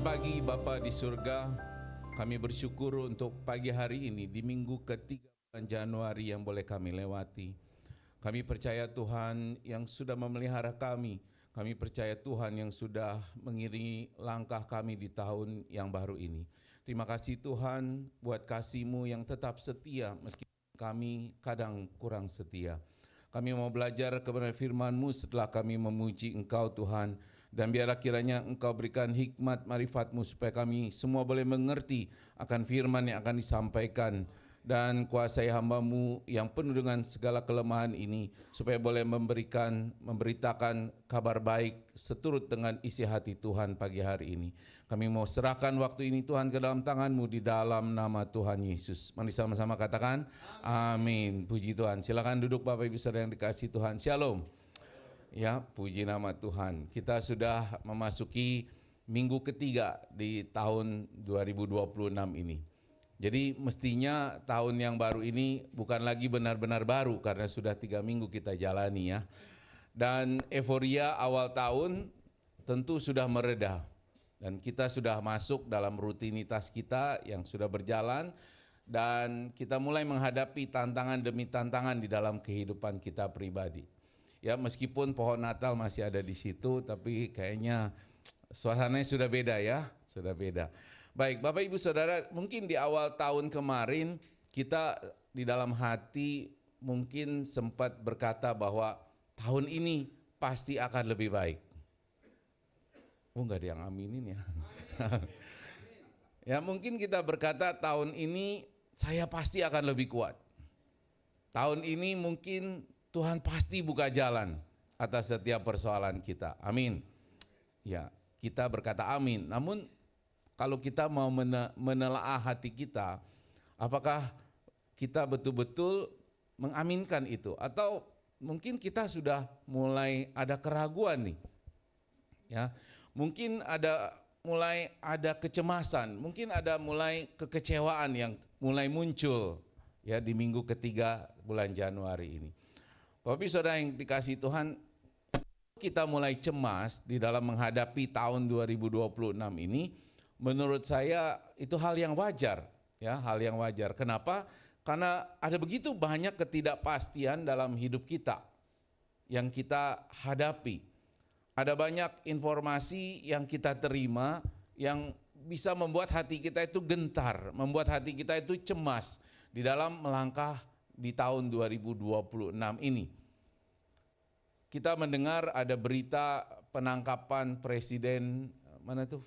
pagi Bapa di surga, kami bersyukur untuk pagi hari ini di minggu ketiga bulan Januari yang boleh kami lewati. Kami percaya Tuhan yang sudah memelihara kami. Kami percaya Tuhan yang sudah mengiringi langkah kami di tahun yang baru ini. Terima kasih Tuhan buat kasih-Mu yang tetap setia meski kami kadang kurang setia. Kami mau belajar kebenaran firman-Mu setelah kami memuji Engkau Tuhan. Dan biarlah kiranya Engkau berikan hikmat marifat-Mu supaya kami semua boleh mengerti akan firman yang akan disampaikan. Dan kuasai hamba-Mu yang penuh dengan segala kelemahan ini supaya boleh memberitakan kabar baik seturut dengan isi hati Tuhan pagi hari ini. Kami mau serahkan waktu ini Tuhan ke dalam tangan-Mu di dalam nama Tuhan Yesus. Mari sama-sama katakan amin. Puji Tuhan. Silakan duduk Bapak Ibu Saudara yang dikasihi Tuhan. Shalom. Ya, puji nama Tuhan. Kita sudah memasuki minggu ketiga di tahun 2026 ini. Jadi mestinya tahun yang baru ini bukan lagi benar-benar baru karena sudah 3 minggu kita jalani ya. Dan euforia awal tahun tentu sudah mereda. Dan kita sudah masuk dalam rutinitas kita yang sudah berjalan. Dan kita mulai menghadapi tantangan demi tantangan di dalam kehidupan kita pribadi. Ya, meskipun pohon Natal masih ada di situ, tapi kayaknya suasananya sudah beda ya, sudah beda. Baik, Bapak Ibu Saudara, mungkin di awal tahun kemarin kita di dalam hati mungkin sempat berkata bahwa tahun ini pasti akan lebih baik. Oh, enggak ada yang aminin ya. Ya, mungkin kita berkata tahun ini saya pasti akan lebih kuat. Tahun ini mungkin Tuhan pasti buka jalan atas setiap persoalan kita. Amin. Ya, kita berkata amin. Namun kalau kita mau menelaah hati kita, apakah kita betul-betul mengaminkan itu? Atau mungkin kita sudah mulai ada keraguan nih. Ya, mungkin mulai ada kecemasan, mungkin ada mulai kekecewaan yang mulai muncul ya di minggu ketiga bulan Januari ini. Bapak Ibu Saudara yang dikasihi Tuhan, kita mulai cemas di dalam menghadapi tahun 2026 ini, menurut saya itu hal yang wajar, ya, hal yang wajar. Kenapa? Karena ada begitu banyak ketidakpastian dalam hidup kita yang kita hadapi. Ada banyak informasi yang kita terima yang bisa membuat hati kita itu gentar, membuat hati kita itu cemas di dalam melangkah di tahun 2026 ini. Kita mendengar ada berita penangkapan presiden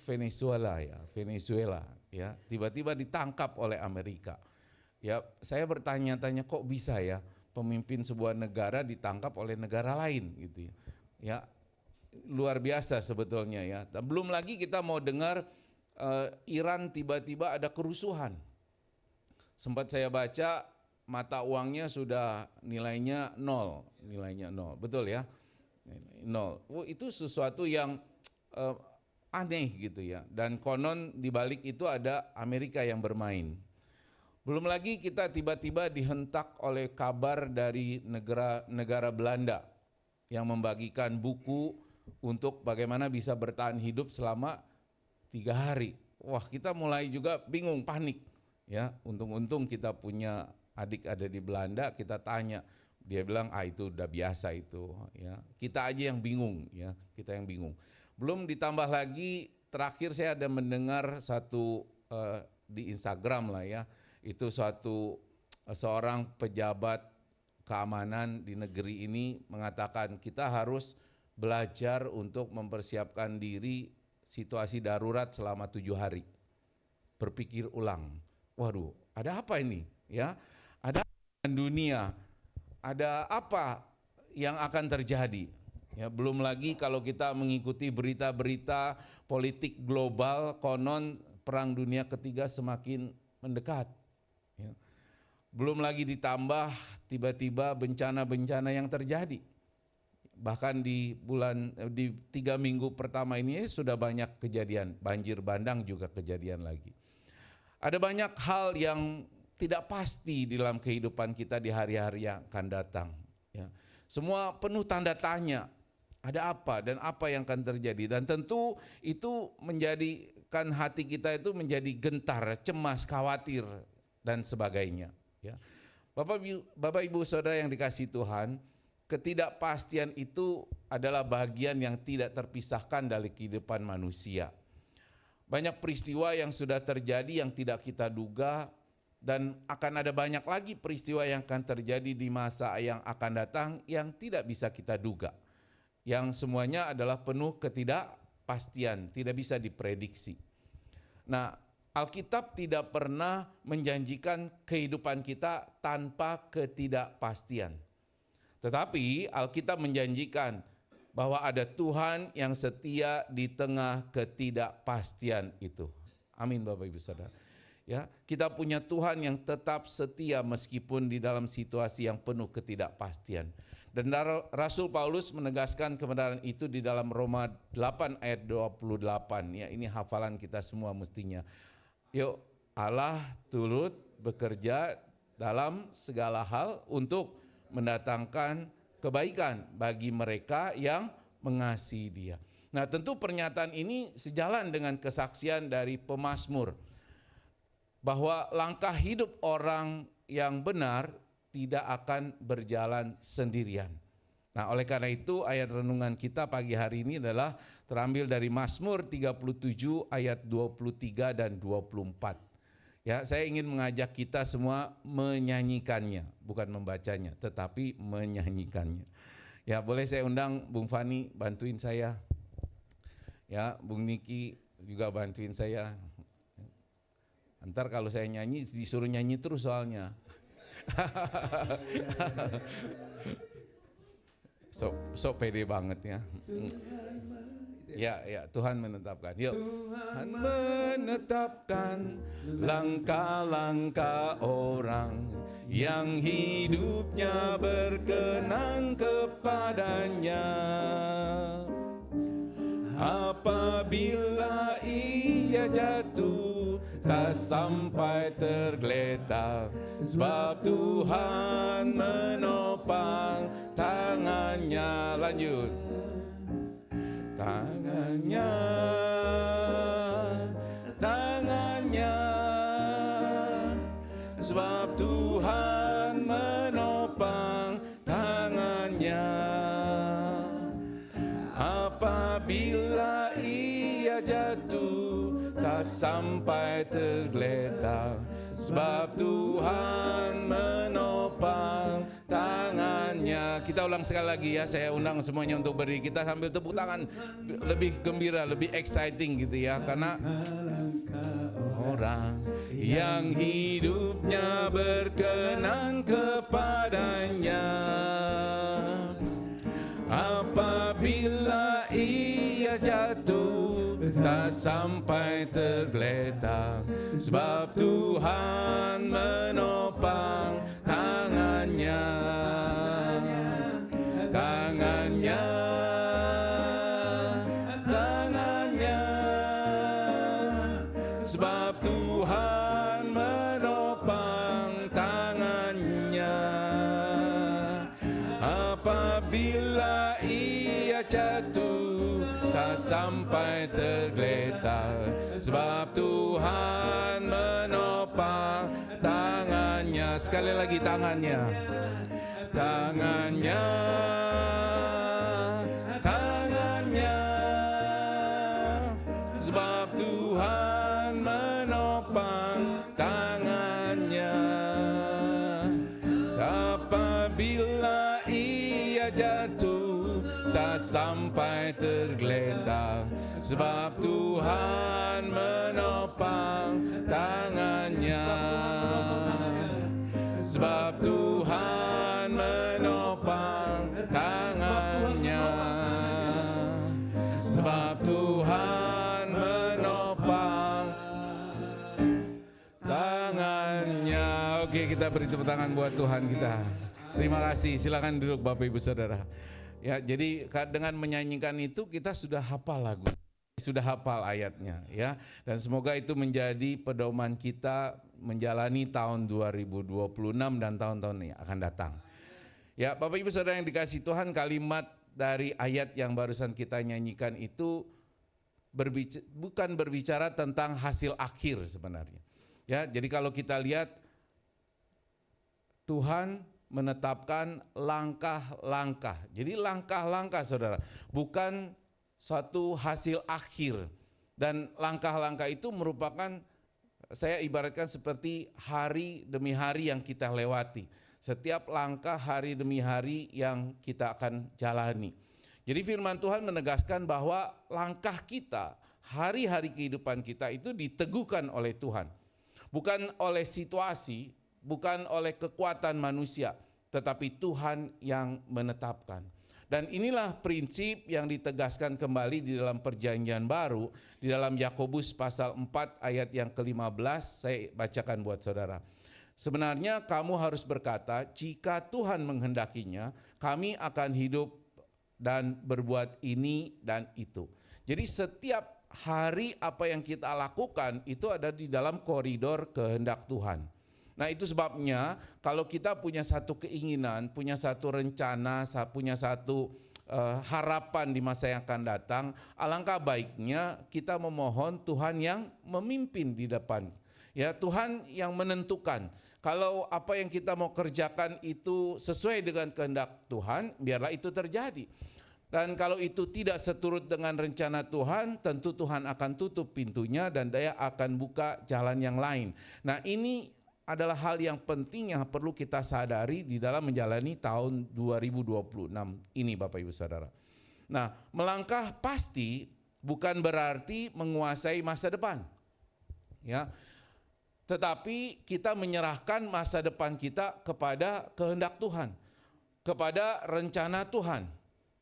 Venezuela ya, tiba-tiba ditangkap oleh Amerika. Ya, saya bertanya-tanya kok bisa ya pemimpin sebuah negara ditangkap oleh negara lain gitu ya. Ya, luar biasa sebetulnya ya. Belum lagi kita mau dengar Iran tiba-tiba ada kerusuhan. Sempat saya baca mata uangnya sudah nilainya nol, betul ya, nol. Itu sesuatu yang aneh gitu ya. Dan konon di balik itu ada Amerika yang bermain. Belum lagi kita tiba-tiba dihentak oleh kabar dari negara Belanda yang membagikan buku untuk bagaimana bisa bertahan hidup selama 3 hari. Wah, kita mulai juga bingung, panik. Ya, untung-untung kita punya adik ada di Belanda, kita tanya, dia bilang itu udah biasa itu ya. Kita aja yang bingung ya, kita yang bingung. Belum ditambah lagi terakhir saya ada mendengar satu di Instagram lah ya, itu seorang pejabat keamanan di negeri ini mengatakan kita harus belajar untuk mempersiapkan diri situasi darurat selama 7 hari. Berpikir ulang. Waduh, ada apa ini? Ya, ada dunia, ada apa yang akan terjadi? Ya, belum lagi kalau kita mengikuti berita-berita politik global, konon perang dunia ketiga semakin mendekat. Ya. Belum lagi ditambah tiba-tiba bencana-bencana yang terjadi. Bahkan di 3 minggu pertama ini sudah banyak kejadian, banjir bandang juga kejadian lagi. Ada banyak hal yang tidak pasti di dalam kehidupan kita di hari-hari yang akan datang. Ya. Semua penuh tanda tanya. Ada apa dan apa yang akan terjadi. Dan tentu itu menjadikan hati kita itu menjadi gentar, cemas, khawatir dan sebagainya. Ya. Bapak Ibu Saudara yang dikasihi Tuhan, ketidakpastian itu adalah bagian yang tidak terpisahkan dari kehidupan manusia. Banyak peristiwa yang sudah terjadi yang tidak kita duga, dan akan ada banyak lagi peristiwa yang akan terjadi di masa yang akan datang yang tidak bisa kita duga. Yang semuanya adalah penuh ketidakpastian, tidak bisa diprediksi. Nah, Alkitab tidak pernah menjanjikan kehidupan kita tanpa ketidakpastian. Tetapi Alkitab menjanjikan bahwa ada Tuhan yang setia di tengah ketidakpastian itu. Amin Bapak Ibu Saudara. Ya, kita punya Tuhan yang tetap setia meskipun di dalam situasi yang penuh ketidakpastian. Dan Rasul Paulus menegaskan kebenaran itu di dalam Roma 8 ayat 28. Ya, ini hafalan kita semua mestinya. Yuk, Allah turut bekerja dalam segala hal untuk mendatangkan kebaikan bagi mereka yang mengasihi Dia. Nah, tentu pernyataan ini sejalan dengan kesaksian dari pemazmur bahwa langkah hidup orang yang benar tidak akan berjalan sendirian. Nah, oleh karena itu ayat renungan kita pagi hari ini adalah terambil dari Mazmur 37 ayat 23 dan 24. Ya, saya ingin mengajak kita semua menyanyikannya, bukan membacanya, tetapi menyanyikannya. Ya, boleh saya undang Bung Fani bantuin saya. Ya, Bung Niki juga bantuin saya. Ntar kalau saya nyanyi disuruh nyanyi terus soalnya. So pede banget ya. Ya, Tuhan menetapkan. Yuk. Tuhan menetapkan langkah-langkah orang yang hidupnya berkenan kepadanya. Apabila ia jatuh tak sampai tergeletak, sebab Tuhan menopang tangannya. Lanjut. Tangannya, sebab Tuhan menopang tangannya. Apabila ia jatuh tak sampai tergeletak, sebab Tuhan menopang tangannya. Kita ulang sekali lagi ya, saya undang semuanya untuk berdiri. Kita sambil tepuk tangan lebih gembira, lebih exciting gitu ya. Karena orang yang hidupnya berkenan kepadanya, apabila ia jatuh tak sampai tergeletak, sebab Tuhan menopang tangannya. Tangannya, sebab Tuhan menopang tangannya. Apabila ia jatuh tak sampai tergeletak, sebab Tuhan menopang tangannya. Sekali lagi tangannya. Tangannya, sebab Tuhan menopang tangannya. Apabila ia jatuh tak sampai tergeletak, sebab Tuhan menopang tangannya. Sebab Tuhan menopang tangannya. Sebab Tuhan menopang tangannya. Oke, kita beri tepuk tangan buat Tuhan kita. Terima kasih. Silakan duduk Bapak Ibu Saudara. Ya, jadi dengan menyanyikan itu kita sudah hafal lagu, sudah hafal ayatnya ya. Dan semoga itu menjadi pedoman kita menjalani tahun 2026 dan tahun-tahun yang akan datang. Ya, Bapak Ibu Saudara yang dikasihi Tuhan, kalimat dari ayat yang barusan kita nyanyikan itu bukan berbicara tentang hasil akhir sebenarnya. Ya, jadi kalau kita lihat Tuhan menetapkan langkah-langkah. Jadi langkah-langkah saudara, bukan suatu hasil akhir. Dan langkah-langkah itu merupakan, saya ibaratkan seperti hari demi hari yang kita lewati. Setiap langkah hari demi hari yang kita akan jalani. Jadi firman Tuhan menegaskan bahwa langkah kita, hari-hari kehidupan kita itu diteguhkan oleh Tuhan. Bukan oleh situasi, bukan oleh kekuatan manusia, tetapi Tuhan yang menetapkan. Dan inilah prinsip yang ditegaskan kembali di dalam perjanjian baru, di dalam Yakobus pasal 4 ayat yang ke-15, saya bacakan buat saudara. Sebenarnya kamu harus berkata, jika Tuhan menghendakinya, kami akan hidup dan berbuat ini dan itu. Jadi setiap hari apa yang kita lakukan itu ada di dalam koridor kehendak Tuhan. Nah itu sebabnya kalau kita punya satu keinginan, punya satu rencana, punya satu harapan di masa yang akan datang, alangkah baiknya kita memohon Tuhan yang memimpin di depan. Ya, Tuhan yang menentukan. Kalau apa yang kita mau kerjakan itu sesuai dengan kehendak Tuhan, biarlah itu terjadi. Dan kalau itu tidak seturut dengan rencana Tuhan, tentu Tuhan akan tutup pintunya dan Dia akan buka jalan yang lain. Nah ini adalah hal yang penting yang perlu kita sadari di dalam menjalani tahun 2026 ini Bapak Ibu Saudara. Nah, melangkah pasti bukan berarti menguasai masa depan. Ya. Tetapi kita menyerahkan masa depan kita kepada kehendak Tuhan, kepada rencana Tuhan.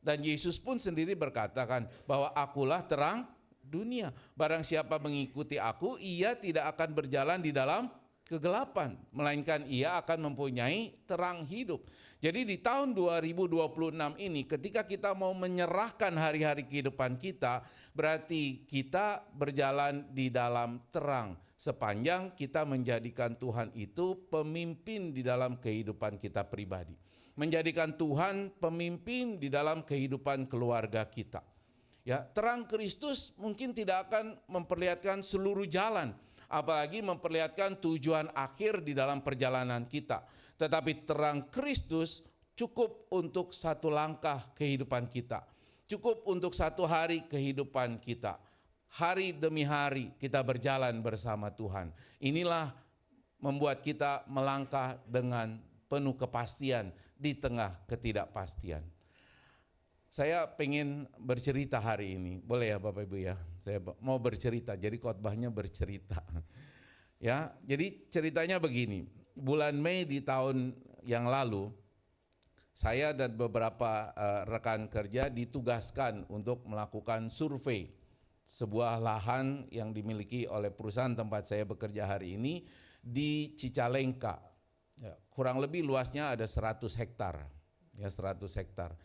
Dan Yesus pun sendiri berkatakan bahwa akulah terang dunia. Barang siapa mengikuti aku, ia tidak akan berjalan di dalam kegelapan, melainkan ia akan mempunyai terang hidup. Jadi di tahun 2026 ini ketika kita mau menyerahkan hari-hari kehidupan kita, berarti kita berjalan di dalam terang sepanjang kita menjadikan Tuhan itu pemimpin di dalam kehidupan kita pribadi. Menjadikan Tuhan pemimpin di dalam kehidupan keluarga kita. Ya, terang Kristus mungkin tidak akan memperlihatkan seluruh jalan, apalagi memperlihatkan tujuan akhir di dalam perjalanan kita. Tetapi terang Kristus cukup untuk satu langkah kehidupan kita. Cukup untuk satu hari kehidupan kita. Hari demi hari kita berjalan bersama Tuhan. Inilah membuat kita melangkah dengan penuh kepastian di tengah ketidakpastian. Saya pengen bercerita hari ini, boleh ya Bapak Ibu ya? Saya mau bercerita, jadi khotbahnya bercerita. Ya, jadi ceritanya begini. Bulan Mei di tahun yang lalu, saya dan beberapa rekan kerja ditugaskan untuk melakukan survei sebuah lahan yang dimiliki oleh perusahaan tempat saya bekerja hari ini di Cicalengka. Ya, kurang lebih luasnya ada 100 hektar. Ya, 100 hektar.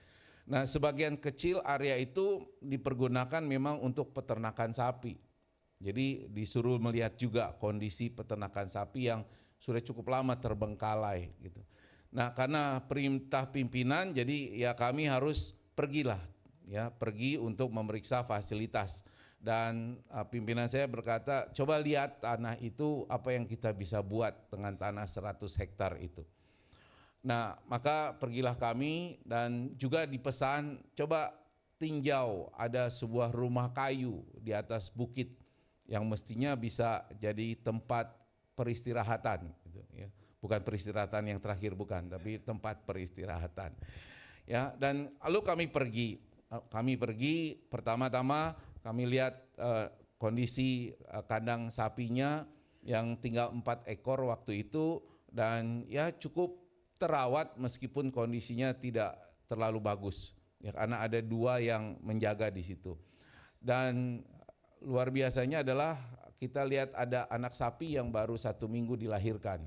Nah, sebagian kecil area itu dipergunakan memang untuk peternakan sapi. Jadi disuruh melihat juga kondisi peternakan sapi yang sudah cukup lama terbengkalai gitu. Nah, karena perintah pimpinan jadi ya kami harus pergi untuk memeriksa fasilitas. Dan pimpinan saya berkata, coba lihat tanah itu apa yang kita bisa buat dengan tanah 100 hektar itu. Nah, maka pergilah kami dan juga dipesan coba tinjau ada sebuah rumah kayu di atas bukit yang mestinya bisa jadi tempat peristirahatan gitu, ya. Bukan peristirahatan yang terakhir, bukan, tapi tempat peristirahatan. Ya, dan lalu kami pergi pertama-tama kami lihat kondisi kandang sapinya yang tinggal 4 ekor waktu itu dan ya cukup terawat meskipun kondisinya tidak terlalu bagus. Ya, karena ada 2 yang menjaga di situ. Dan luar biasanya adalah kita lihat ada anak sapi yang baru 1 minggu dilahirkan.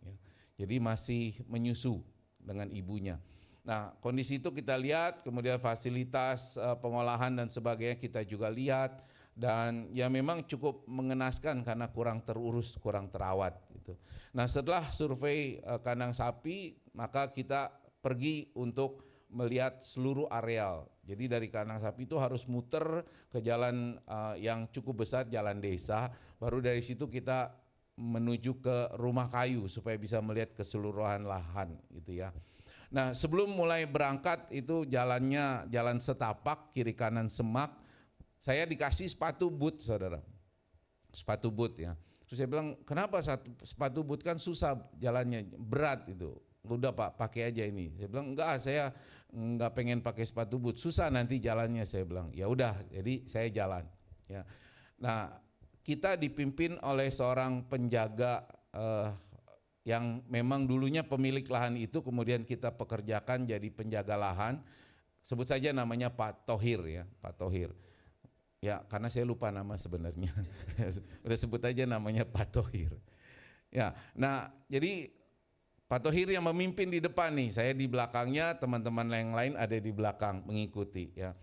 Ya, jadi masih menyusu dengan ibunya. Nah, kondisi itu kita lihat, kemudian fasilitas pengolahan dan sebagainya kita juga lihat, dan ya memang cukup mengenaskan karena kurang terurus, kurang terawat gitu. Nah, setelah survei kandang sapi, maka kita pergi untuk melihat seluruh areal. Jadi dari kandang sapi itu harus muter ke jalan yang cukup besar, jalan desa. Baru dari situ kita menuju ke rumah kayu supaya bisa melihat keseluruhan lahan gitu ya. Nah, sebelum mulai berangkat itu jalannya jalan setapak, kiri kanan semak. Saya dikasih sepatu boot, saudara. Sepatu boot ya. Terus saya bilang, kenapa sepatu boot, kan susah jalannya, berat itu. Udah Pak, pakai aja ini. Saya bilang, enggak, saya enggak pengen pakai sepatu boot, susah nanti jalannya. Saya bilang, ya udah, jadi saya jalan. Ya. Nah, kita dipimpin oleh seorang penjaga yang memang dulunya pemilik lahan itu, kemudian kita pekerjakan jadi penjaga lahan. Sebut saja namanya Pak Tohir ya, Pak Tohir. Ya, karena saya lupa nama sebenarnya. Udah sebut aja namanya Pak Tohir. Ya, nah jadi Pak Tohir yang memimpin di depan nih, saya di belakangnya, teman-teman yang lain ada di belakang mengikuti ya.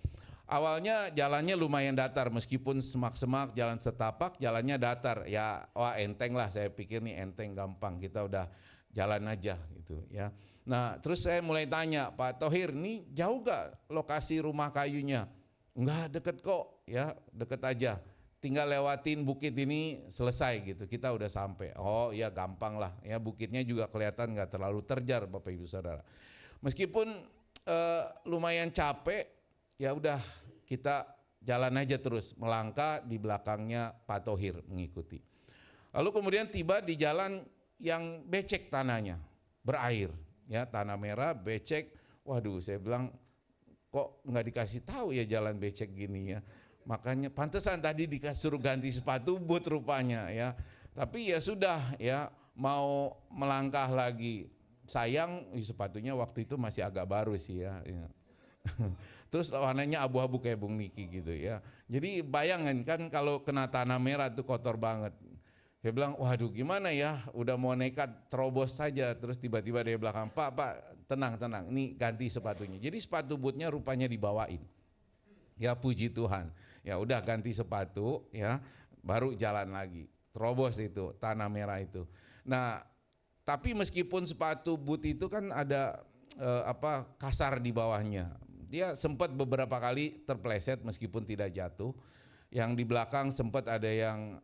Awalnya jalannya lumayan datar, meskipun semak-semak, jalan setapak, jalannya datar. Ya, wah enteng lah, saya pikir nih enteng, gampang, kita udah jalan aja gitu ya. Nah, terus saya mulai tanya, Pak Tohir, nih jauh gak lokasi rumah kayunya? Enggak, deket kok, ya deket aja. Tinggal lewatin bukit ini selesai gitu, kita udah sampai. Oh iya, gampang lah, ya bukitnya juga kelihatan gak terlalu terjar Bapak Ibu Saudara. Meskipun lumayan capek, ya udah kita jalan aja terus, melangkah di belakangnya Pak Tohir mengikuti. Lalu kemudian tiba di jalan yang becek tanahnya, berair, ya tanah merah, becek. Waduh, saya bilang kok nggak dikasih tahu ya jalan becek gini ya. Makanya pantesan tadi disuruh ganti sepatu boot rupanya ya. Tapi ya sudah ya, mau melangkah lagi. Sayang sepatunya waktu itu masih agak baru sih ya. Terus warnanya abu-abu kayak Bung Niki gitu ya. Jadi bayangin kan kalau kena tanah merah itu kotor banget. Saya bilang, waduh gimana ya, udah mau nekat terobos saja. Terus tiba-tiba dari belakang, Pak, tenang, ini ganti sepatunya. Jadi sepatu bootnya rupanya dibawain. Ya puji Tuhan, ya udah ganti sepatu ya, baru jalan lagi. Terobos itu, tanah merah itu. Nah, tapi meskipun sepatu boot itu kan ada kasar di bawahnya. Dia sempat beberapa kali terpleset meskipun tidak jatuh. Yang di belakang sempat ada yang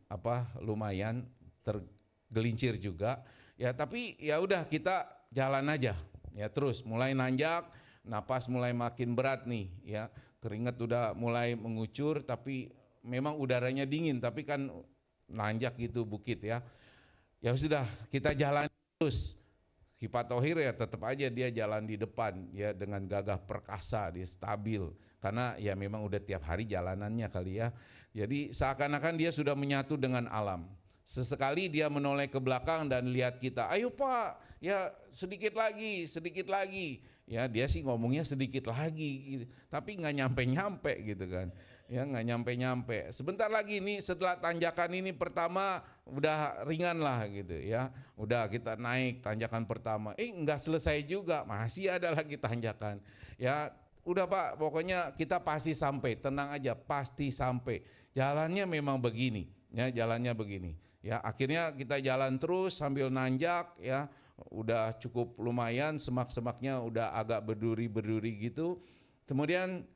lumayan tergelincir juga. Ya tapi ya udah kita jalan aja. Ya terus mulai nanjak, napas mulai makin berat nih ya. Keringat udah mulai mengucur tapi memang udaranya dingin tapi kan nanjak gitu bukit ya. Ya sudah kita jalan terus. Pak Tohir ya tetap aja dia jalan di depan ya dengan gagah perkasa, dia stabil karena ya memang udah tiap hari jalanannya kali ya. Jadi seakan-akan dia sudah menyatu dengan alam. Sesekali dia menoleh ke belakang dan lihat kita, ayo Pak, ya sedikit lagi. Ya dia sih ngomongnya sedikit lagi, gitu. Tapi nggak nyampe gitu kan. Ya nggak nyampe. Sebentar lagi nih setelah tanjakan ini pertama udah ringan lah gitu ya. Udah kita naik tanjakan pertama. Nggak selesai juga, masih ada lagi tanjakan. Ya udah Pak, pokoknya kita pasti sampai, tenang aja, pasti sampai. Jalannya memang begini, ya jalannya begini. Ya akhirnya kita jalan terus sambil nanjak ya. Udah cukup lumayan, semak-semaknya udah agak berduri gitu. Kemudian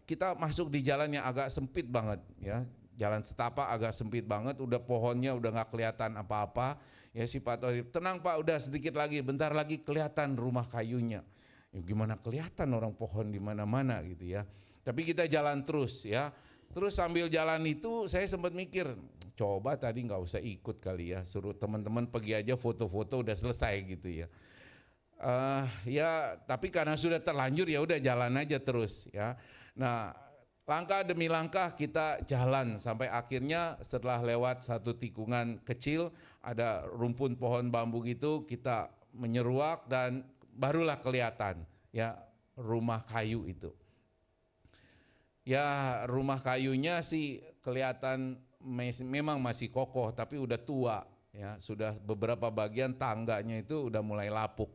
kita masuk di jalan yang agak sempit banget ya, jalan setapak agak sempit banget, udah pohonnya udah nggak kelihatan apa-apa. Ya si Pak Tohir, tenang Pak, udah sedikit lagi, bentar lagi kelihatan rumah kayunya. Ya, gimana kelihatan orang pohon di mana-mana gitu ya. Tapi kita jalan terus ya. Terus sambil jalan itu saya sempat mikir, coba tadi nggak usah ikut kali ya, suruh teman-teman pergi aja foto-foto udah selesai gitu ya. Ya tapi karena sudah terlanjur ya udah jalan aja terus ya. Nah langkah demi langkah kita jalan sampai akhirnya setelah lewat satu tikungan kecil ada rumpun pohon bambu gitu, kita menyeruak dan barulah kelihatan ya rumah kayu itu. Ya rumah kayunya sih kelihatan memang masih kokoh tapi udah tua ya, sudah beberapa bagian tangganya itu udah mulai lapuk.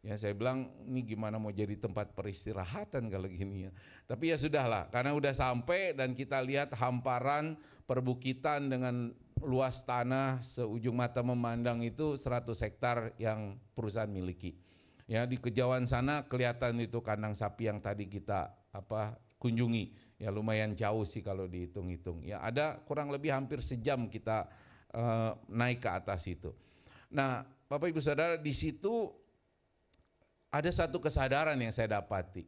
Ya saya bilang ini gimana mau jadi tempat peristirahatan kalau gini ya. Tapi ya sudahlah karena udah sampai dan kita lihat hamparan perbukitan dengan luas tanah seujung mata memandang itu 100 hektar yang perusahaan miliki. Ya, di kejauhan sana kelihatan itu kandang sapi yang tadi kita kunjungi. Ya lumayan jauh sih kalau dihitung-hitung. Ya ada kurang lebih hampir sejam kita naik ke atas itu. Nah, Bapak Ibu Saudara, di situ ada satu kesadaran yang saya dapati.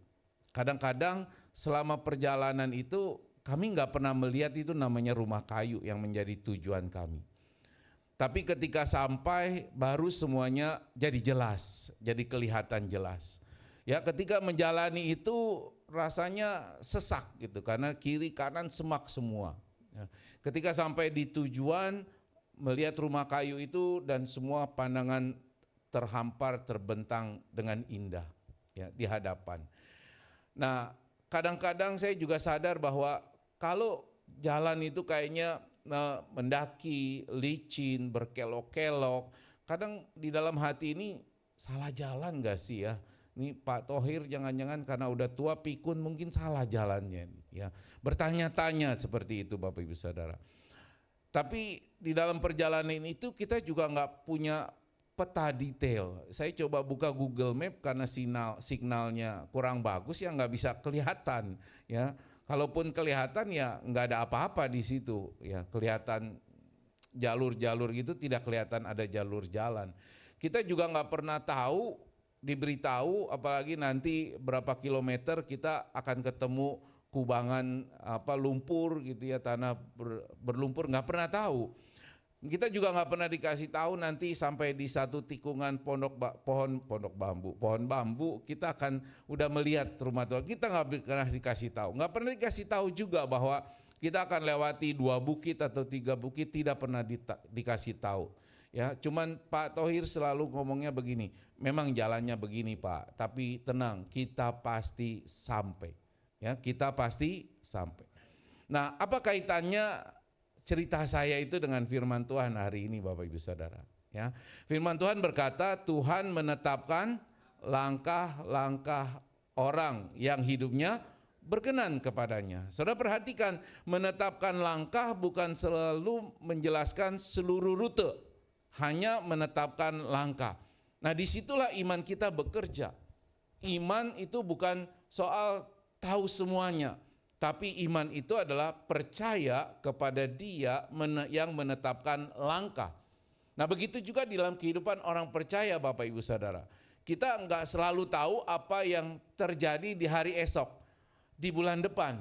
Kadang-kadang selama perjalanan itu kami nggak pernah melihat itu namanya rumah kayu yang menjadi tujuan kami. Tapi ketika sampai baru semuanya jadi jelas, jadi kelihatan jelas. Ya ketika menjalani itu rasanya sesak gitu karena kiri kanan semak semua. Ya, ketika sampai di tujuan melihat rumah kayu itu dan semua pandangan terhampar terbentang dengan indah ya di hadapan. Nah, kadang-kadang saya juga sadar bahwa kalau jalan itu kayaknya mendaki, licin, berkelok-kelok, kadang di dalam hati ini salah jalan gak sih ya? Ini Pak Thohir jangan-jangan karena udah tua pikun mungkin salah jalannya ya. Bertanya-tanya seperti itu Bapak Ibu Saudara. Tapi di dalam perjalanan itu kita juga nggak punya peta detail. Saya coba buka Google Map karena signalnya kurang bagus ya nggak bisa kelihatan ya. Kalaupun kelihatan ya nggak ada apa-apa di situ ya, kelihatan jalur-jalur gitu tidak kelihatan ada jalur jalan. Kita juga nggak pernah tahu, diberitahu apalagi nanti berapa kilometer kita akan ketemu kubangan lumpur gitu ya, tanah berlumpur, nggak pernah tahu. Kita juga nggak pernah dikasih tahu nanti sampai di satu tikungan pohon bambu kita akan udah melihat rumah Tuhan. Kita nggak pernah dikasih tahu, nggak pernah dikasih tahu juga bahwa kita akan lewati 2 bukit atau 3 bukit, tidak pernah dikasih tahu. Ya, cuman Pak Thohir selalu ngomongnya begini, memang jalannya begini Pak, tapi tenang, kita pasti sampai. Ya, kita pasti sampai. Nah, apa kaitannya cerita saya itu dengan firman Tuhan hari ini Bapak Ibu Saudara? Ya, firman Tuhan berkata Tuhan menetapkan langkah-langkah orang yang hidupnya berkenan kepadanya. Saudara perhatikan, menetapkan langkah bukan selalu menjelaskan seluruh rute, hanya menetapkan langkah. Nah, disitulah iman kita bekerja. Iman itu bukan soal tahu semuanya, tapi iman itu adalah percaya kepada Dia yang menetapkan langkah. Nah, begitu juga di dalam kehidupan orang percaya Bapak Ibu Saudara. Kita enggak selalu tahu apa yang terjadi di hari esok, di bulan depan,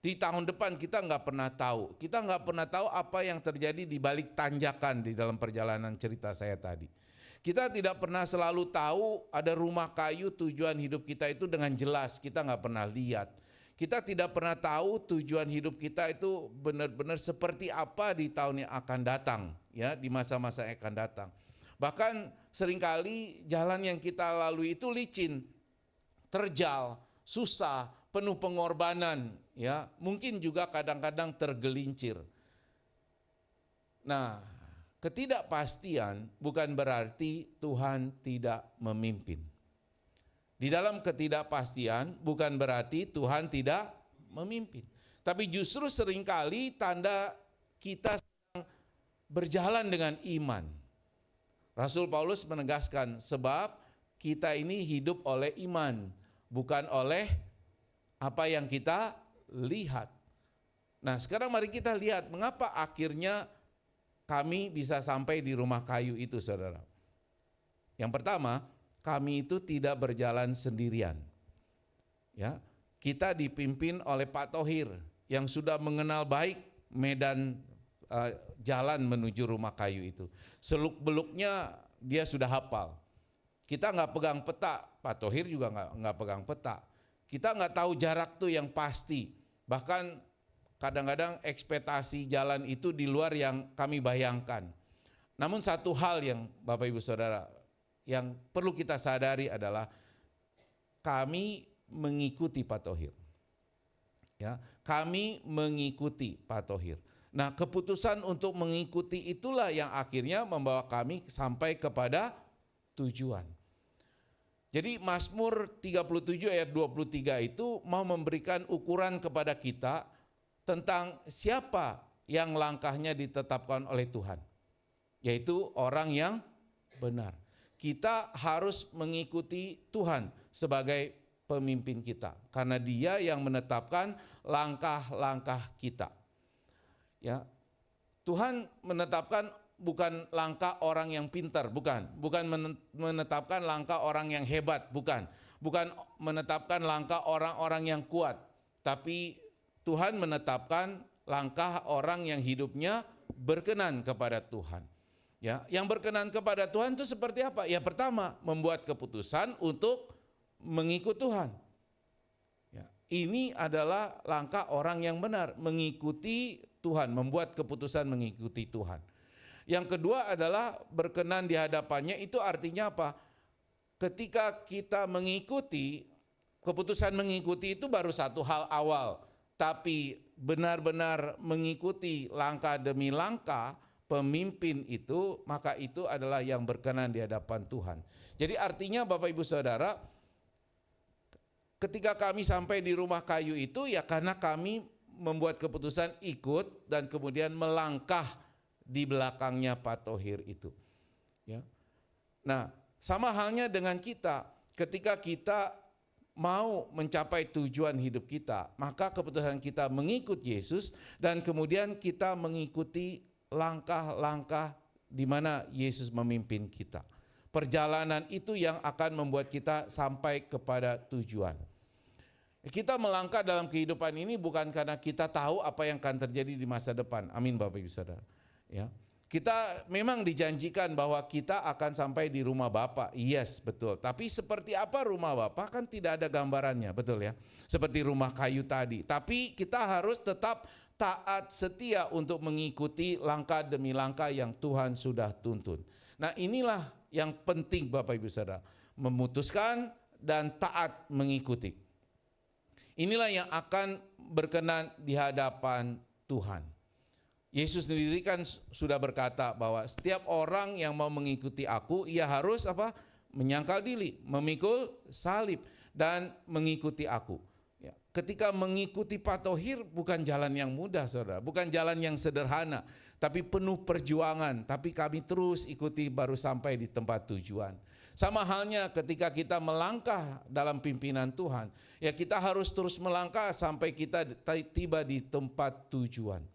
di tahun depan kita enggak pernah tahu. Kita enggak pernah tahu apa yang terjadi di balik tanjakan di dalam perjalanan cerita saya tadi. Kita tidak pernah selalu tahu ada rumah kayu tujuan hidup kita itu dengan jelas, kita nggak pernah lihat. Kita tidak pernah tahu tujuan hidup kita itu benar-benar seperti apa di tahun yang akan datang, ya, di masa-masa yang akan datang. Bahkan seringkali jalan yang kita lalui itu licin, terjal, susah, penuh pengorbanan, ya, mungkin juga kadang-kadang tergelincir. Nah, ketidakpastian bukan berarti Tuhan tidak memimpin. Di dalam ketidakpastian bukan berarti Tuhan tidak memimpin. Tapi justru seringkali tanda kita sedang berjalan dengan iman. Rasul Paulus menegaskan, sebab kita ini hidup oleh iman, bukan oleh apa yang kita lihat. Nah, sekarang mari kita lihat mengapa akhirnya kami bisa sampai di rumah kayu itu, saudara. Yang pertama, kami itu tidak berjalan sendirian. Ya, kita dipimpin oleh Pak Thohir yang sudah mengenal baik medan jalan menuju rumah kayu itu. Seluk-beluknya dia sudah hafal. Kita nggak pegang peta, Pak Thohir juga nggak pegang peta. Kita nggak tahu jarak tuh yang pasti. Bahkan kadang-kadang ekspektasi jalan itu di luar yang kami bayangkan. Namun satu hal yang Bapak Ibu Saudara yang perlu kita sadari adalah kami mengikuti Pak Thohir. Ya, kami mengikuti Pak Thohir. Nah, keputusan untuk mengikuti itulah yang akhirnya membawa kami sampai kepada tujuan. Jadi Mazmur 37 ayat 23 itu mau memberikan ukuran kepada kita tentang siapa yang langkahnya ditetapkan oleh Tuhan, yaitu orang yang benar. kita harus mengikuti Tuhan sebagai pemimpin kita, karena Dia yang menetapkan langkah-langkah kita. Ya, Tuhan menetapkan bukan langkah orang yang pintar, bukan menetapkan langkah orang yang hebat, bukan menetapkan langkah orang-orang yang kuat, tapi Tuhan menetapkan langkah orang yang hidupnya berkenan kepada Tuhan. Ya, yang berkenan kepada Tuhan itu seperti apa? Ya, pertama, membuat keputusan untuk mengikut Tuhan. Ya, ini adalah langkah orang yang benar, mengikuti Tuhan, membuat keputusan mengikuti Tuhan. Yang kedua adalah berkenan di hadapannya, itu artinya apa? Ketika kita mengikuti, keputusan mengikuti itu baru satu hal awal, tapi benar-benar mengikuti langkah demi langkah pemimpin itu, maka itu adalah yang berkenan di hadapan Tuhan. Jadi artinya Bapak Ibu Saudara, ketika kami sampai di rumah kayu itu ya karena kami membuat keputusan ikut dan kemudian melangkah di belakangnya Pak Thohir itu. Ya. Nah, sama halnya dengan kita, ketika kita mau mencapai tujuan hidup kita, maka keputusan kita mengikut Yesus dan kemudian kita mengikuti langkah-langkah di mana Yesus memimpin kita. Perjalanan itu yang akan membuat kita sampai kepada tujuan. Kita melangkah dalam kehidupan ini bukan karena kita tahu apa yang akan terjadi di masa depan. Amin Bapak Ibu Saudara. Ya. Kita memang dijanjikan bahwa kita akan sampai di rumah Bapa. Yes, betul. Tapi seperti apa rumah Bapa kan tidak ada gambarannya, betul ya. Seperti rumah kayu tadi. Tapi kita harus tetap taat setia untuk mengikuti langkah demi langkah yang Tuhan sudah tuntun. Nah, inilah yang penting Bapak Ibu Saudara, memutuskan dan taat mengikuti. Inilah yang akan berkenan di hadapan Tuhan. Yesus sendiri kan sudah berkata bahwa setiap orang yang mau mengikuti aku, ia harus apa? Menyangkal diri, memikul salib dan mengikuti aku. Ya, ketika mengikuti Pak Thohir bukan jalan yang mudah Saudara, bukan jalan yang sederhana, tapi penuh perjuangan, tapi kami terus ikuti baru sampai di tempat tujuan. Sama halnya ketika kita melangkah dalam pimpinan Tuhan, ya kita harus terus melangkah sampai kita tiba di tempat tujuan.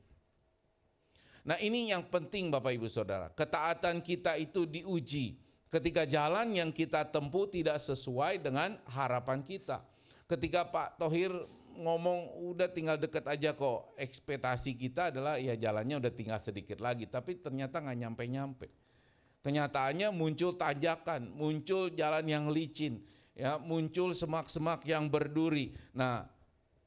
Nah, ini yang penting Bapak Ibu Saudara, ketaatan kita itu diuji ketika jalan yang kita tempuh tidak sesuai dengan harapan kita. Ketika Pak Thohir ngomong udah tinggal deket aja kok, ekspektasi kita adalah ya jalannya udah tinggal sedikit lagi, tapi ternyata nggak nyampe-nyampe. Kenyataannya muncul tanjakan, muncul jalan yang licin, ya, muncul semak-semak yang berduri. Nah,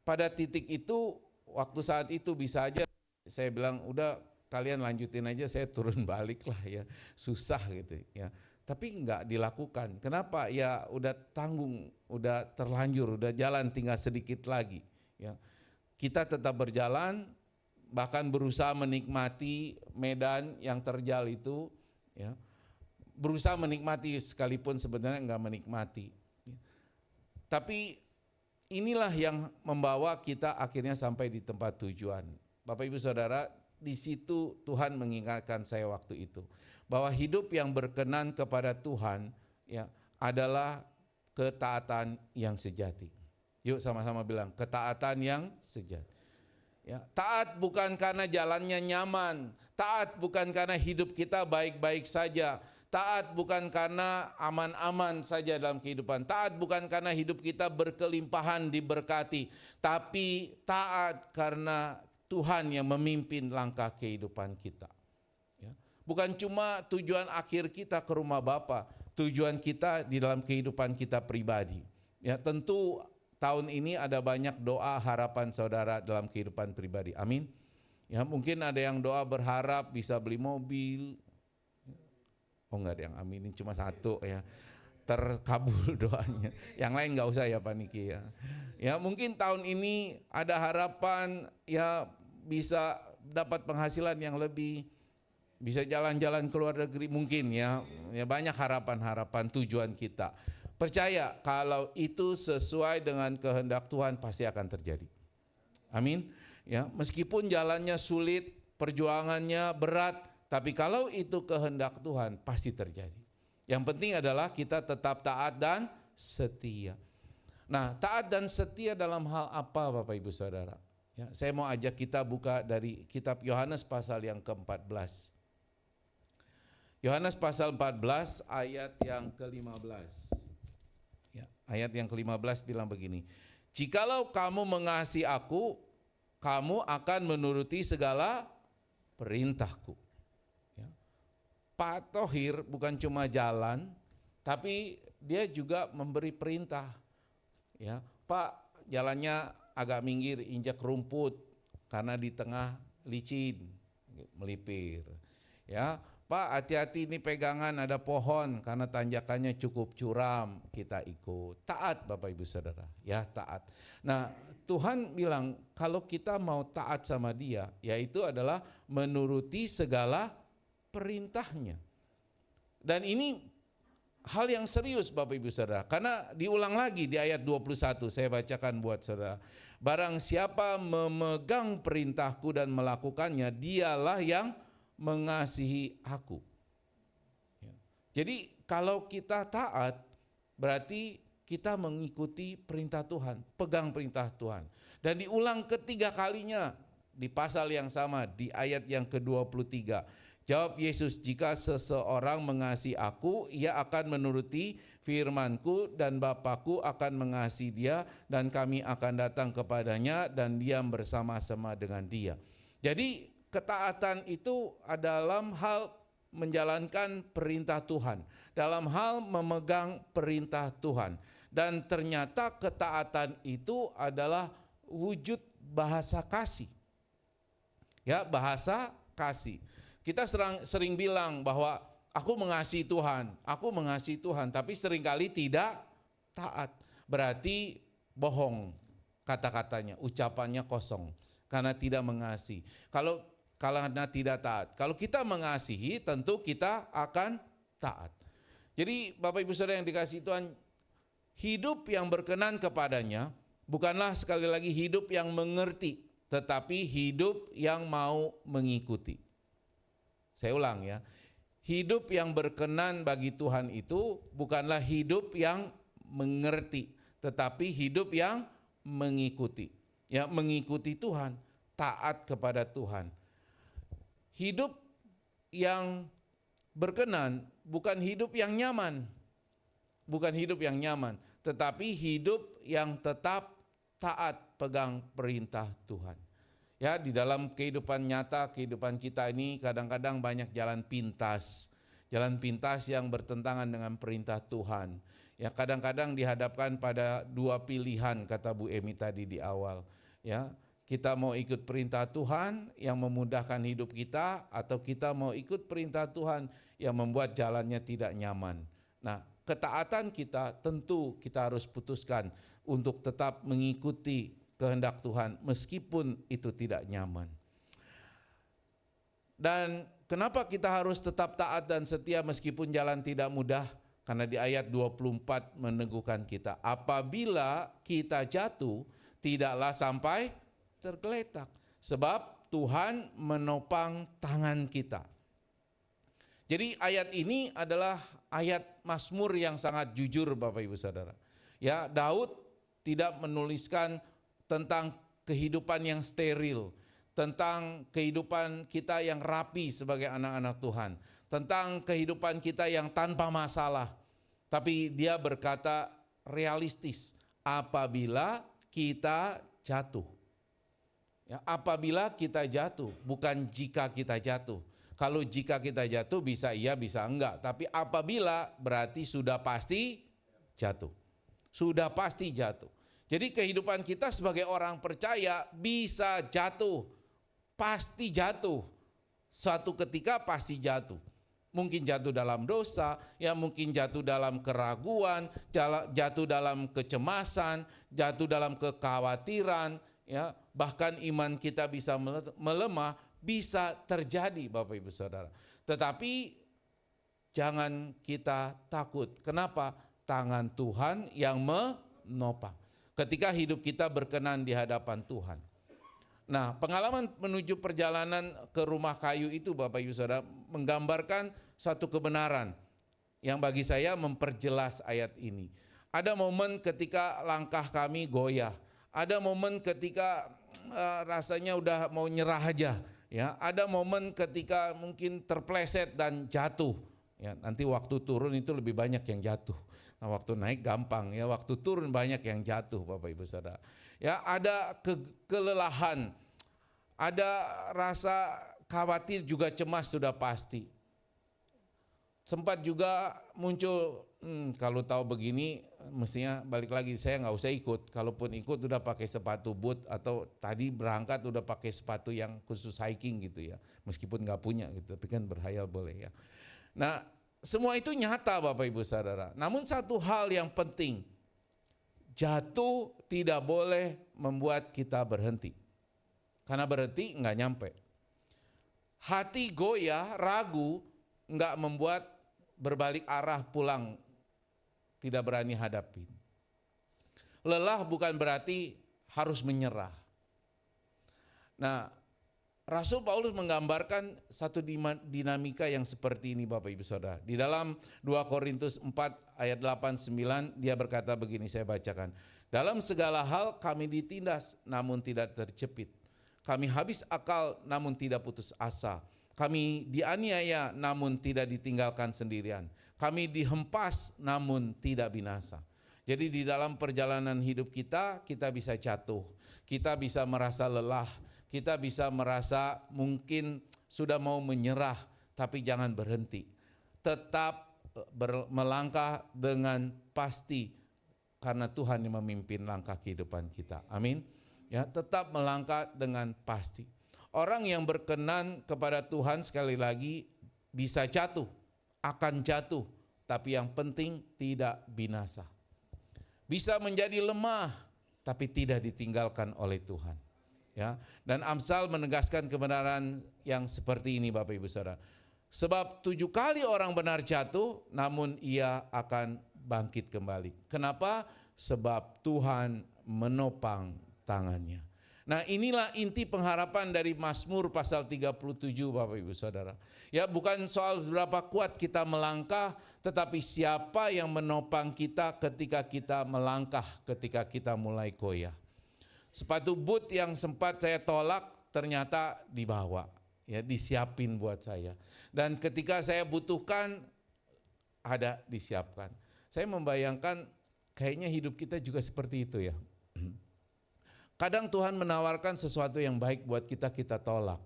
pada titik itu, waktu saat itu bisa aja saya bilang udah kalian lanjutin aja, saya turun balik lah ya, susah gitu ya. Tapi enggak dilakukan. Kenapa? Ya udah tanggung, udah terlanjur, udah jalan tinggal sedikit lagi. Ya, kita tetap berjalan, bahkan berusaha menikmati medan yang terjal itu, ya. Berusaha menikmati sekalipun sebenarnya enggak menikmati. Tapi inilah yang membawa kita akhirnya sampai di tempat tujuan. Bapak Ibu Saudara, di situ Tuhan mengingatkan saya waktu itu bahwa hidup yang berkenan kepada Tuhan ya adalah ketaatan yang sejati. Yuk sama-sama bilang ketaatan yang sejati. Ya, taat bukan karena jalannya nyaman, taat bukan karena hidup kita baik-baik saja, taat bukan karena aman-aman saja dalam kehidupan, taat bukan karena hidup kita berkelimpahan diberkati, tapi taat karena Tuhan yang memimpin langkah kehidupan kita. Ya, bukan cuma tujuan akhir kita ke rumah Bapa, tujuan kita di dalam kehidupan kita pribadi. Ya, tentu tahun ini ada banyak doa harapan saudara dalam kehidupan pribadi. Amin. Ya, mungkin ada yang doa berharap bisa beli mobil. Oh enggak ada yang aminin, cuma satu ya. Terkabul doanya. Yang lain enggak usah ya Pak Niki ya. Ya, mungkin tahun ini ada harapan ya bisa dapat penghasilan yang lebih, bisa jalan-jalan ke luar negeri mungkin ya. Ya banyak harapan-harapan tujuan kita. Percaya kalau itu sesuai dengan kehendak Tuhan pasti akan terjadi. Amin. Ya, meskipun jalannya sulit, perjuangannya berat, tapi kalau itu kehendak Tuhan pasti terjadi. Yang penting adalah kita tetap taat dan setia. Nah, taat dan setia dalam hal apa Bapak Ibu Saudara? Ya, saya mau ajak kita buka dari kitab Yohanes pasal yang ke-14. Yohanes pasal 14 ayat yang ke-15. Ya, ayat yang ke-15 bilang begini. Jikalau kamu mengasihi aku, kamu akan menuruti segala perintahku. Ya. Pak Thohir bukan cuma jalan, tapi dia juga memberi perintah. Ya, Pak, jalannya agak minggir, injak rumput karena di tengah licin, melipir. Ya, Pak, hati-hati ini pegangan ada pohon karena tanjakannya cukup curam, kita ikut. Taat Bapak Ibu Saudara, ya taat. Nah, Tuhan bilang kalau kita mau taat sama Dia, yaitu adalah menuruti segala perintahnya. Dan ini hal yang serius Bapak Ibu Saudara, karena diulang lagi di ayat 21, saya bacakan buat saudara. Barang siapa memegang perintahku dan melakukannya, dialah yang mengasihi aku. Jadi kalau kita taat, berarti kita mengikuti perintah Tuhan, pegang perintah Tuhan. Dan diulang ketiga kalinya di pasal yang sama, di ayat yang ke-23. Jawab Yesus, jika seseorang mengasihi aku, ia akan menuruti firmanku dan Bapakku akan mengasihi dia dan kami akan datang kepadanya dan diam bersama-sama dengan dia. Jadi ketaatan itu dalam hal menjalankan perintah Tuhan, dalam hal memegang perintah Tuhan. Dan ternyata ketaatan itu adalah wujud bahasa kasih. Ya, bahasa kasih. Kita sering bilang bahwa aku mengasihi Tuhan, tapi seringkali tidak taat. Berarti bohong kata-katanya, ucapannya kosong karena tidak mengasihi. Kalau karena tidak taat. Kalau kita mengasihi, tentu kita akan taat. Jadi Bapak Ibu Saudara yang dikasihi Tuhan, hidup yang berkenan kepadanya bukanlah sekali lagi hidup yang mengerti, tetapi hidup yang mau mengikuti. Saya ulang ya, hidup yang berkenan bagi Tuhan itu bukanlah hidup yang mengerti, tetapi hidup yang mengikuti. Ya, mengikuti Tuhan, taat kepada Tuhan. Hidup yang berkenan bukan hidup yang nyaman, tetapi hidup yang tetap taat pegang perintah Tuhan. Ya, di dalam kehidupan nyata, kehidupan kita ini kadang-kadang banyak jalan pintas yang bertentangan dengan perintah Tuhan. Ya, kadang-kadang dihadapkan pada dua pilihan, kata Bu Emi tadi di awal. Ya, kita mau ikut perintah Tuhan yang memudahkan hidup kita, atau kita mau ikut perintah Tuhan yang membuat jalannya tidak nyaman. Nah, ketaatan kita tentu kita harus putuskan untuk tetap mengikuti kehendak Tuhan meskipun itu tidak nyaman. Dan kenapa kita harus tetap taat dan setia meskipun jalan tidak mudah? Karena di ayat 24 meneguhkan kita, apabila kita jatuh tidaklah sampai tergeletak, sebab Tuhan menopang tangan kita. Jadi ayat ini adalah ayat Mazmur yang sangat jujur Bapak Ibu Saudara. Ya, Daud tidak menuliskan tentang kehidupan yang steril, tentang kehidupan kita yang rapi sebagai anak-anak Tuhan, tentang kehidupan kita yang tanpa masalah. Tapi dia berkata realistis, apabila kita jatuh. Ya, apabila kita jatuh, bukan jika kita jatuh. Kalau jika kita jatuh bisa iya, bisa enggak. Tapi apabila berarti sudah pasti jatuh. Sudah pasti jatuh. Jadi kehidupan kita sebagai orang percaya bisa jatuh, pasti jatuh. Suatu ketika pasti jatuh. Mungkin jatuh dalam dosa, ya mungkin jatuh dalam keraguan, jatuh dalam kecemasan, jatuh dalam kekhawatiran, ya bahkan iman kita bisa melemah, bisa terjadi Bapak Ibu Saudara. Tetapi jangan kita takut. Kenapa? Tangan Tuhan yang menopang. Ketika hidup kita berkenan di hadapan Tuhan. Nah, pengalaman menuju perjalanan ke rumah kayu itu Bapak Ibu Saudara menggambarkan satu kebenaran. yang bagi saya memperjelas ayat ini. Ada momen ketika langkah kami goyah. Ada momen ketika rasanya udah mau nyerah aja. Ya, ada momen ketika mungkin terpleset dan jatuh. Ya, nanti waktu turun itu lebih banyak yang jatuh. Nah, waktu naik gampang, ya waktu turun banyak yang jatuh, Bapak Ibu Saudara. Ya, ada kelelahan, ada rasa khawatir juga cemas sudah pasti. Sempat juga muncul, kalau tahu begini mestinya balik lagi, saya nggak usah ikut. Kalaupun ikut udah pakai sepatu boot, atau tadi berangkat udah pakai sepatu yang khusus hiking gitu ya. Meskipun nggak punya gitu, tapi kan berhayal boleh ya. Nah, semua itu nyata Bapak Ibu Saudara. Namun satu hal yang penting, jatuh tidak boleh membuat kita berhenti. Karena berhenti nggak nyampe. Hati goyah, ragu, nggak membuat berbalik arah pulang, tidak berani hadapi. Lelah bukan berarti harus menyerah. Nah, Rasul Paulus menggambarkan satu dinamika yang seperti ini Bapak Ibu Saudara. Di dalam 2 Korintus 4 ayat 8-9 dia berkata begini, saya bacakan. Dalam segala hal kami ditindas namun tidak terjepit. Kami habis akal namun tidak putus asa. Kami dianiaya namun tidak ditinggalkan sendirian. Kami dihempas namun tidak binasa. Jadi di dalam perjalanan hidup kita bisa jatuh. Kita bisa merasa lelah. Kita bisa merasa mungkin sudah mau menyerah. Tapi jangan berhenti. Tetap melangkah dengan pasti. Karena Tuhan yang memimpin langkah kehidupan kita. Amin. Ya, tetap melangkah dengan pasti. Orang yang berkenan kepada Tuhan sekali lagi bisa jatuh, akan jatuh, tapi yang penting tidak binasa. Bisa menjadi lemah, tapi tidak ditinggalkan oleh Tuhan. Ya, dan Amsal menegaskan kebenaran yang seperti ini Bapak Ibu Saudara. Sebab 7 kali orang benar jatuh, namun ia akan bangkit kembali. Kenapa? Sebab Tuhan menopang tangannya. Nah, inilah inti pengharapan dari Mazmur pasal 37 Bapak Ibu Saudara. Ya, bukan soal berapa kuat kita melangkah, tetapi siapa yang menopang kita ketika kita melangkah, ketika kita mulai goyah. Sepatu boot yang sempat saya tolak ternyata dibawa, ya, disiapin buat saya. Dan ketika saya butuhkan ada disiapkan. Saya membayangkan kayaknya hidup kita juga seperti itu ya. Kadang Tuhan menawarkan sesuatu yang baik buat kita, kita tolak.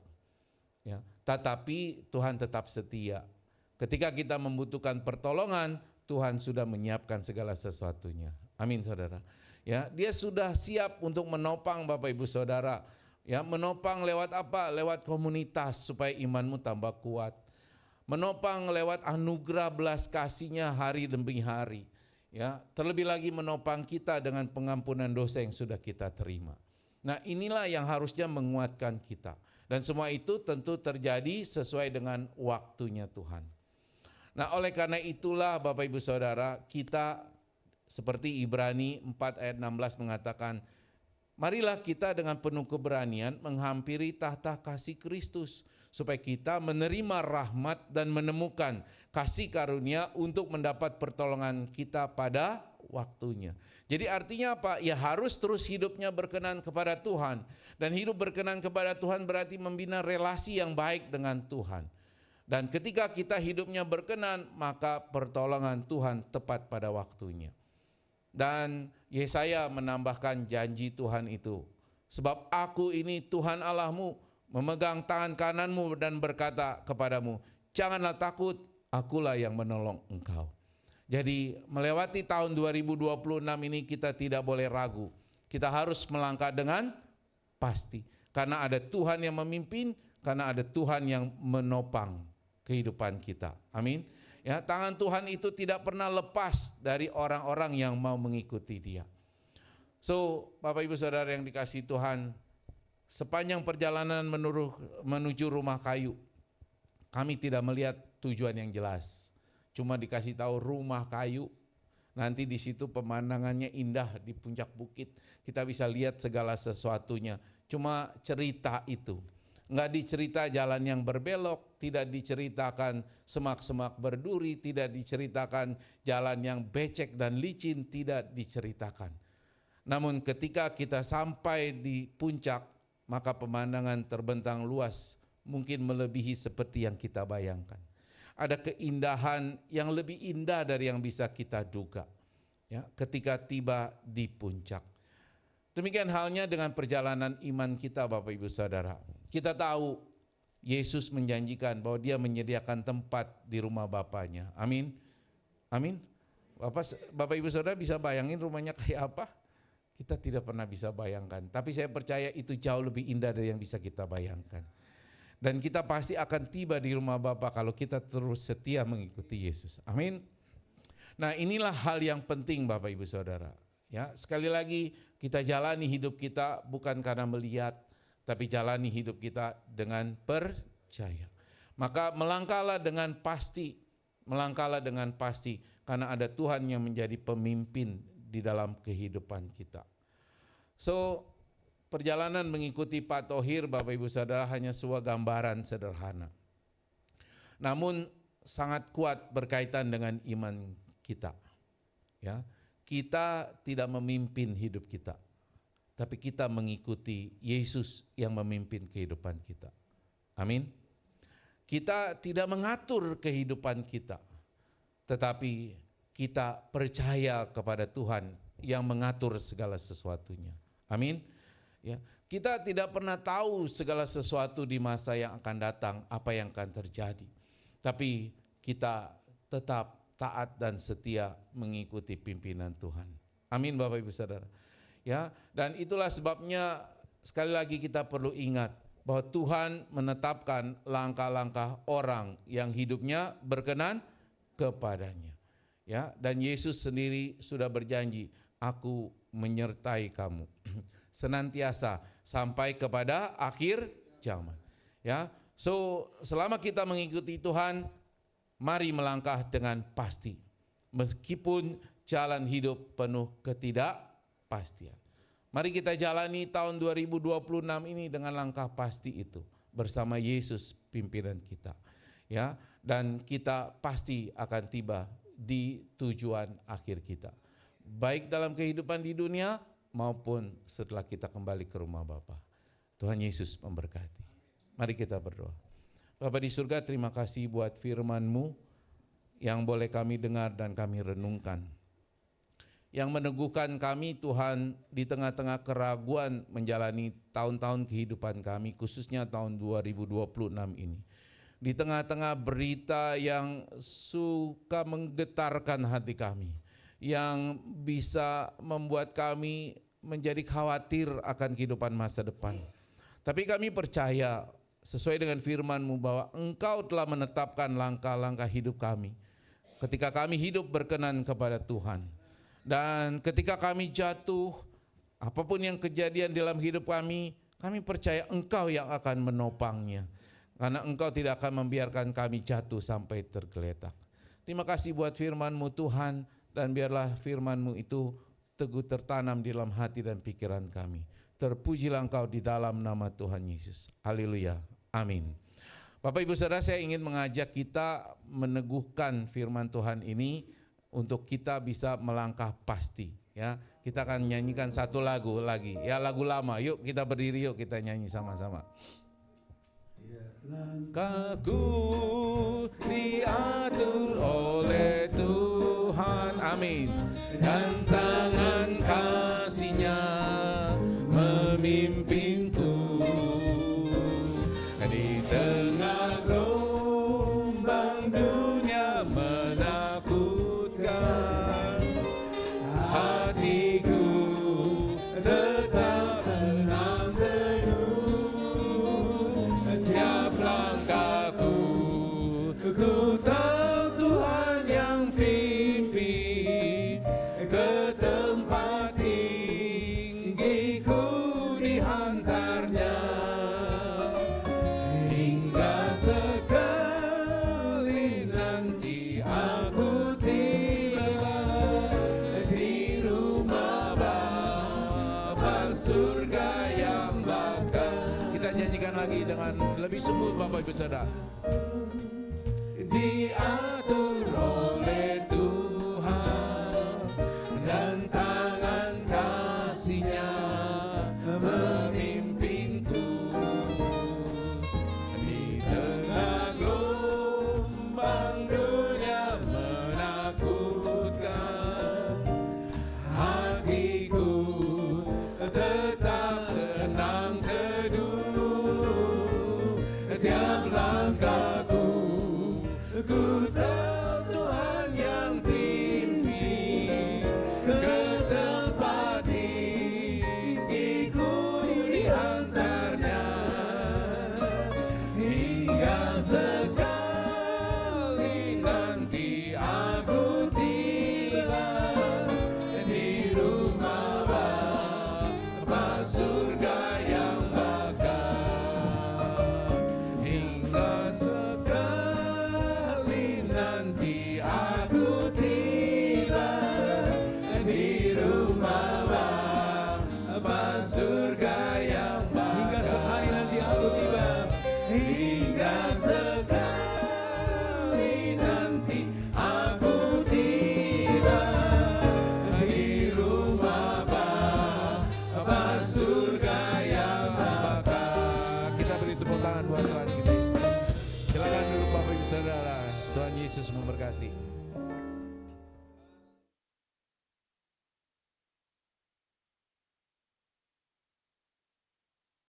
Ya, tetapi Tuhan tetap setia. Ketika kita membutuhkan pertolongan, Tuhan sudah menyiapkan segala sesuatunya. Amin saudara. Ya, Dia sudah siap untuk menopang Bapak Ibu Saudara. Ya, menopang lewat apa? Lewat komunitas supaya imanmu tambah kuat. Menopang lewat anugerah belas kasih-Nya hari demi hari. Ya, terlebih lagi menopang kita dengan pengampunan dosa yang sudah kita terima. Nah, inilah yang harusnya menguatkan kita. Dan semua itu tentu terjadi sesuai dengan waktunya Tuhan. Nah, oleh karena itulah Bapak Ibu Saudara, kita seperti Ibrani 4 ayat 16 mengatakan, marilah kita dengan penuh keberanian menghampiri tahta kasih Kristus, supaya kita menerima rahmat dan menemukan kasih karunia untuk mendapat pertolongan kita pada waktunya. Jadi artinya apa? Ya harus terus hidupnya berkenan kepada Tuhan. Dan hidup berkenan kepada Tuhan berarti membina relasi yang baik dengan Tuhan. Dan ketika kita hidupnya berkenan, maka pertolongan Tuhan tepat pada waktunya. Dan Yesaya menambahkan janji Tuhan itu. Sebab aku ini Tuhan Allahmu, memegang tangan kananmu dan berkata kepadamu, janganlah takut, akulah yang menolong engkau. Jadi melewati tahun 2026 ini kita tidak boleh ragu. Kita harus melangkah dengan pasti. Karena ada Tuhan yang memimpin, karena ada Tuhan yang menopang kehidupan kita. Amin. Ya, tangan Tuhan itu tidak pernah lepas dari orang-orang yang mau mengikuti Dia. So, Bapak Ibu Saudara yang dikasihi Tuhan, sepanjang perjalanan menuju rumah kayu, kami tidak melihat tujuan yang jelas. Cuma dikasih tahu rumah kayu, nanti di situ pemandangannya indah di puncak bukit. Kita bisa lihat segala sesuatunya. Cuma cerita itu. nggak dicerita jalan yang berbelok, tidak diceritakan semak-semak berduri, tidak diceritakan jalan yang becek dan licin, tidak diceritakan. Namun ketika kita sampai di puncak, maka pemandangan terbentang luas, mungkin melebihi seperti yang kita bayangkan. Ada keindahan yang lebih indah dari yang bisa kita duga, ya, ketika tiba di puncak. Demikian halnya dengan perjalanan iman kita, Bapak Ibu Saudara. Kita tahu Yesus menjanjikan bahwa Dia menyediakan tempat di rumah Bapaknya. Amin. Amin. Bapak Ibu Saudara bisa bayangin rumahnya kayak apa? Kita tidak pernah bisa bayangkan. Tapi saya percaya itu jauh lebih indah dari yang bisa kita bayangkan. Dan kita pasti akan tiba di rumah Bapa kalau kita terus setia mengikuti Yesus. Amin. Nah, inilah hal yang penting, Bapak Ibu Saudara. Ya, sekali lagi kita jalani hidup kita bukan karena melihat, tapi jalani hidup kita dengan percaya. Maka melangkahlah dengan pasti, karena ada Tuhan yang menjadi pemimpin di dalam kehidupan kita. So, perjalanan mengikuti Pak Thohir, Bapak Ibu Saudara, hanya sebuah gambaran sederhana. Namun sangat kuat berkaitan dengan iman kita. Ya, kita tidak memimpin hidup kita, tapi kita mengikuti Yesus yang memimpin kehidupan kita. Amin. Kita tidak mengatur kehidupan kita, tetapi kita percaya kepada Tuhan yang mengatur segala sesuatunya. Amin. Ya, kita tidak pernah tahu segala sesuatu di masa yang akan datang, apa yang akan terjadi. Tapi kita tetap taat dan setia mengikuti pimpinan Tuhan. Amin, Bapak Ibu Saudara. Ya, dan itulah sebabnya sekali lagi kita perlu ingat bahwa Tuhan menetapkan langkah-langkah orang yang hidupnya berkenan kepadanya. Ya, dan Yesus sendiri sudah berjanji, aku menyertai kamu senantiasa sampai kepada akhir zaman. Ya, so selama kita mengikuti Tuhan, mari melangkah dengan pasti, meskipun jalan hidup penuh ketidakpastian. Mari kita jalani tahun 2026 ini dengan langkah pasti itu, bersama Yesus pimpinan kita. Ya, dan kita pasti akan tiba di tujuan akhir kita, baik dalam kehidupan di dunia maupun setelah kita kembali ke rumah Bapa. Tuhan Yesus memberkati. Mari kita berdoa. Bapa di surga, terima kasih buat firman-Mu yang boleh kami dengar dan kami renungkan. Yang meneguhkan kami Tuhan di tengah-tengah keraguan menjalani tahun-tahun kehidupan kami, khususnya tahun 2026 ini. Di tengah-tengah berita yang suka menggetarkan hati kami, yang bisa membuat kami menjadi khawatir akan kehidupan masa depan. Tapi kami percaya sesuai dengan firman-Mu bahwa Engkau telah menetapkan langkah-langkah hidup kami ketika kami hidup berkenan kepada Tuhan. Dan ketika kami jatuh, apapun yang kejadian dalam hidup kami percaya Engkau yang akan menopangnya. Karena Engkau tidak akan membiarkan kami jatuh sampai tergeletak. Terima kasih buat firman-Mu Tuhan, dan biarlah firman-Mu itu teguh tertanam di dalam hati dan pikiran kami. Terpujilah Engkau di dalam nama Tuhan Yesus. Haleluya. Amin. Bapak Ibu Saudara, saya ingin mengajak kita meneguhkan firman Tuhan ini untuk kita bisa melangkah pasti. Ya, kita akan nyanyikan satu lagu lagi. Ya, lagu lama. Yuk kita berdiri, yuk kita nyanyi sama-sama. Langkahku diatur oleh Tuhan, amin. Dan tangan kasih-Nya memimpinku di tengah gelombang dunia menakutkan. Hatiku tetap tenang teduh. Tiap langkahku, ku tahu Tuhan yang pimpin. lebih sungguh Bapak Ibu Saudara. Diatur oleh Tuhan dan tangan kasih-Nya memimpinku di tengah gelombang dunia menakutkan. Hatiku tetap tenang teduh, tiap langkahku ku tahu Tuhan yang pimpin ke tempat tinggiku diantarnya, hingga sekali nanti aku tiba di rumah Bapa surga yang bakal, hingga sekali nanti aku tiba di rumah Bapa surga yang bakal. Hingga sekali nanti aku tiba, hingga sekali nanti aku tiba di rumah Bapa surga yang bakal. Kita beri tepuk tangan buat Tuhan kita Yesus. Silakan duduk Bapak Ibu Saudara. Tuhan Yesus memberkati.